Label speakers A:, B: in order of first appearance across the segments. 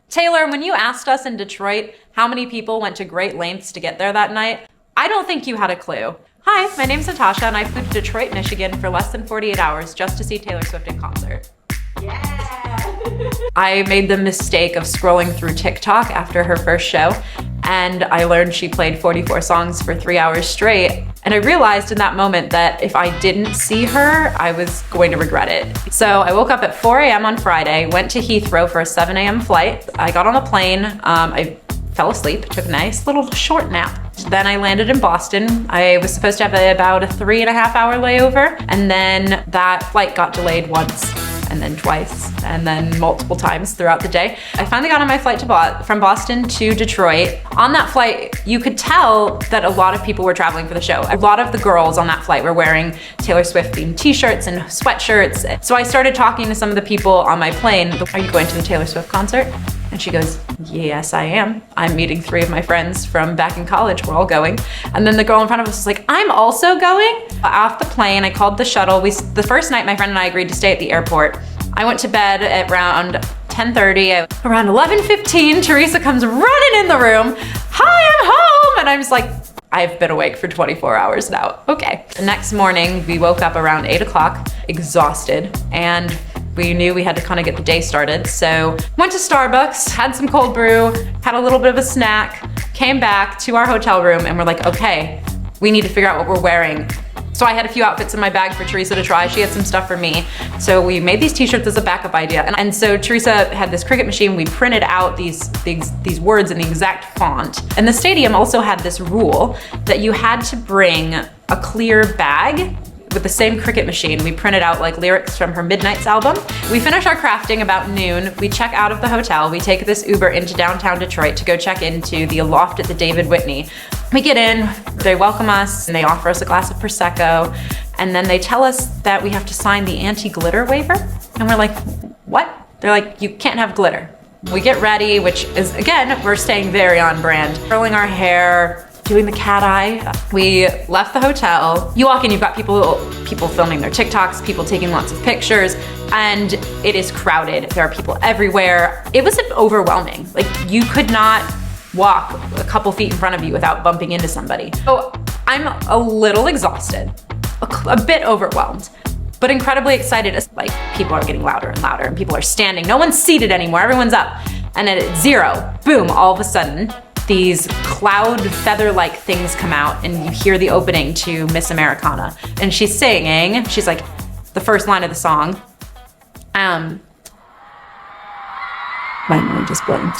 A: Taylor, when you asked us in Detroit how many people went to great lengths to get there that night, I don't think you had a clue. Hi, my name's Natasha and I flew to Detroit, Michigan for less than 48 hours just to see Taylor Swift in concert.
B: Yeah!
A: I made the mistake of scrolling through TikTok after her first show, and I learned she played 44 songs for 3 hours straight. And I realized in that moment that if I didn't see her, I was going to regret it. So I woke up at 4 a.m. on Friday, went to Heathrow for a 7 a.m. flight. I got on the plane, I fell asleep, took a nice little short nap. Then I landed in Boston. I was supposed to have about a 3.5 hour layover, and then that flight got delayed once, and then twice, and then multiple times throughout the day. I finally got on my flight from Boston to Detroit. On that flight, you could tell that a lot of people were traveling for the show. A lot of the girls on that flight were wearing Taylor Swift themed t-shirts and sweatshirts. So I started talking to some of the people on my plane. Are you going to the Taylor Swift concert? And she goes, yes, I am. I'm meeting 3 of my friends from back in college. We're all going. And then the girl in front of us was like, I'm also going. Off the plane, I called the shuttle. The first night, my friend and I agreed to stay at the airport. I went to bed at around 10:30. Around 11:15, Teresa comes running in the room. Hi, I'm home. And I'm just like, I've been awake for 24 hours now. Okay. The next morning, we woke up around 8 o'clock, exhausted, and we knew we had to kind of get the day started. So went to Starbucks, had some cold brew, had a little bit of a snack, came back to our hotel room, and we're like, okay, we need to figure out what we're wearing. So I had a few outfits in my bag for Teresa to try. She had some stuff for me. So we made these t-shirts as a backup idea. And so Teresa had this Cricut machine. We printed out these words in the exact font. And the stadium also had this rule that you had to bring a clear bag with the same Cricut machine. We printed out like lyrics from her Midnights album. We finish our crafting about noon. We check out of the hotel. We take this Uber into downtown Detroit to go check into the Loft at the David Whitney. We get in, they welcome us, and they offer us a glass of Prosecco. And then they tell us that we have to sign the anti-glitter waiver. And we're like, what? They're like, you can't have glitter. We get ready, which is, again, we're staying very on brand. Curling our hair, doing the cat eye. We left the hotel. You walk in, you've got people filming their TikToks, people taking lots of pictures, and it is crowded. There are people everywhere. It was overwhelming. Like, you could not walk a couple feet in front of you without bumping into somebody. So I'm a little exhausted, a bit overwhelmed, but incredibly excited. Like, people are getting louder and louder, and people are standing. No one's seated anymore, everyone's up. And at 0, boom, all of a sudden, these cloud feather-like things come out, and you hear the opening to Miss Americana. And she's singing, she's like, the first line of the song. My mind just blanked.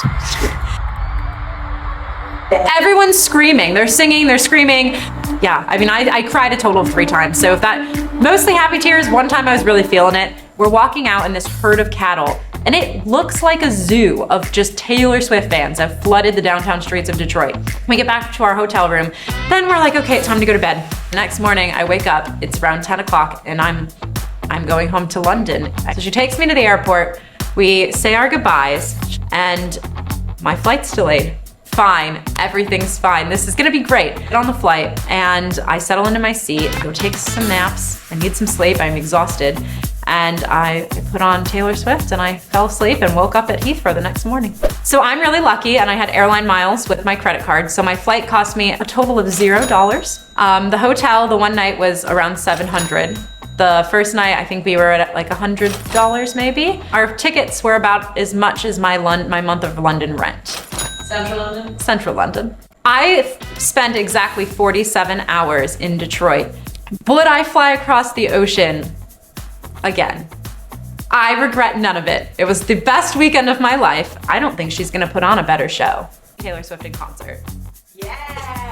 A: Everyone's screaming, they're singing, they're screaming. Yeah, I mean, I cried a total of 3 times. So if that, mostly happy tears, one time I was really feeling it. We're walking out in this herd of cattle, and it looks like a zoo of just Taylor Swift fans have flooded the downtown streets of Detroit. We get back to our hotel room, then we're like, okay, it's time to go to bed. The next morning, I wake up, it's around 10 o'clock, and I'm going home to London. So she takes me to the airport, we say our goodbyes, and my flight's delayed. Fine, everything's fine. This is gonna be great. Get on the flight, and I settle into my seat, I go take some naps, I need some sleep, I'm exhausted. And I put on Taylor Swift and I fell asleep and woke up at Heathrow the next morning. So I'm really lucky, and I had airline miles with my credit card. So my flight cost me a total of $0. The hotel, the one night was around $700. The first night, I think we were at like $100 maybe. Our tickets were about as much as my month of London rent.
B: Central London?
A: Central London. I spent exactly 47 hours in Detroit. Would I fly across the ocean again? I regret none of it. It was the best weekend of my life. I don't think she's gonna put on a better show. Taylor Swift in concert.
B: Yeah!